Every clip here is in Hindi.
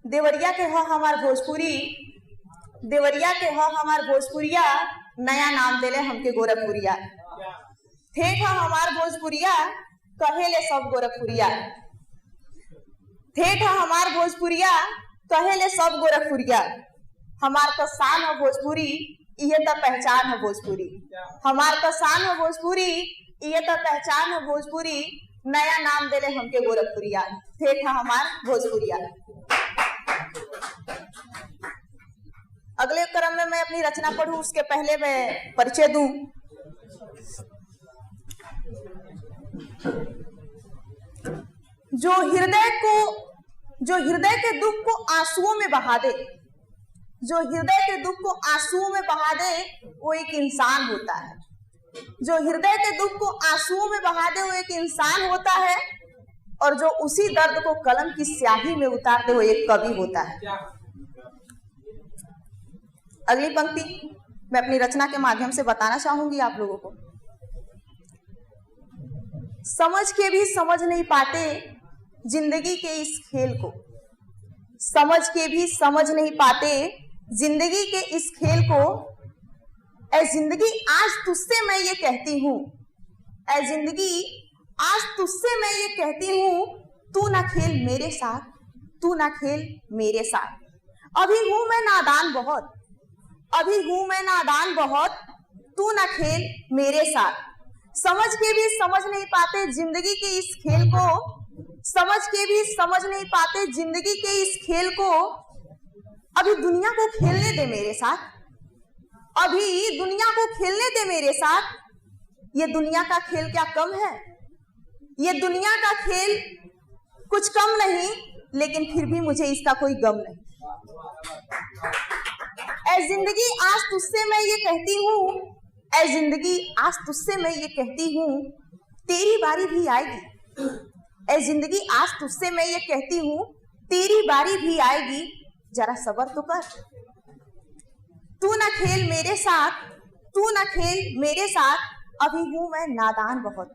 देवरिया के ह हमार भोजपुरी, देवरिया के ह हमार भोजपुरिया, नया नाम देले हमके गोरखपुरिया। ठेठ ह हमार भोजपुरिया, कहेले सब गोरखपुरिया। ठेठ ह हमार भोजपुरिया, कहेले सब गोरखपुरिया। हमार तो शान है भोजपुरी, ये तो पहचान है भोजपुरी। हमार तो शान है भोजपुरी, ये तो पहचान है भोजपुरी। नया नाम देले हमके गोरखपुरिया। ठेठ है हमार भोजपुरिया। अगले क्रम में मैं अपनी रचना पढ़ूं, उसके पहले मैं परिचय दूं। जो हृदय के दुख को आंसुओं में बहा दे, जो हृदय के दुख को आंसुओं में बहा दे, वो एक इंसान होता है। जो हृदय के दुख को आंसुओं में बहा दे, वो एक इंसान होता है। और जो उसी दर्द को कलम की स्याही में उतार दे, वो एक कवि होता है। अगली पंक्ति मैं अपनी रचना के माध्यम से बताना चाहूंगी आप लोगों को। समझ के भी समझ नहीं पाते जिंदगी के इस खेल को, समझ के भी समझ नहीं पाते जिंदगी के इस खेल को। ऐ जिंदगी आज तुझसे मैं ये कहती हूँ, ऐ जिंदगी आज तुझसे मैं ये कहती हूँ, तू ना खेल मेरे साथ, तू ना खेल मेरे साथ। अभी हूं मैं नादान बहुत, अभी हूं मैं नादान बहुत, तू ना खेल मेरे साथ। समझ के भी समझ नहीं पाते जिंदगी के इस खेल को, समझ के भी समझ नहीं पाते जिंदगी के इस खेल को। अभी दुनिया को खेलने दे मेरे साथ, अभी दुनिया को खेलने दे मेरे साथ। ये दुनिया का खेल क्या कम है, ये दुनिया का खेल कुछ कम नहीं, लेकिन फिर भी मुझे इसका कोई गम नहीं। ऐ जिंदगी आज तुझसे मैं ये कहती हूँ, ऐ जिंदगी आज तुझसे मैं ये कहती हूँ, तेरी बारी भी आएगी। ऐ जिंदगी आज तुझसे मैं ये कहती हूँ, तेरी बारी भी आएगी, जरा सब्र तो कर। तू ना खेल मेरे साथ, तू ना खेल मेरे साथ। अभी हूं मैं नादान बहुत,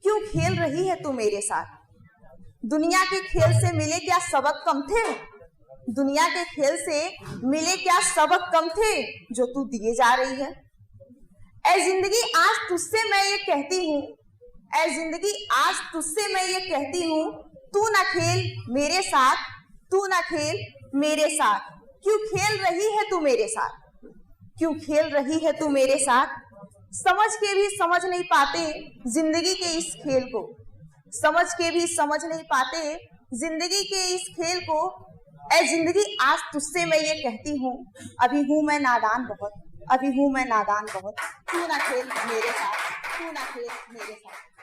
क्यों खेल रही है तू मेरे साथ। दुनिया के खेल से मिले क्या सबक कम थे, दुनिया के खेल से मिले क्या सबक कम थे, जो तू दिए जा रही है। ऐ जिंदगी आज तुझसे मैं ये कहती हूँ, ऐ जिंदगी आज तुझसे मैं ये कहती हूँ, तू ना खेल मेरे साथ, तू ना खेल मेरे साथ। क्यों खेल रही है तू मेरे साथ, क्यों खेल रही है तू मेरे साथ। समझ के भी समझ नहीं पाते जिंदगी के इस खेल को, समझ के भी समझ नहीं पाते जिंदगी के इस खेल को। ऐ जिंदगी आज तुझसे मैं ये कहती हूँ, अभी हूं मैं नादान बहुत, अभी हूं मैं नादान बहुत, तू ना खेल मेरे साथ, तू ना खेल मेरे साथ।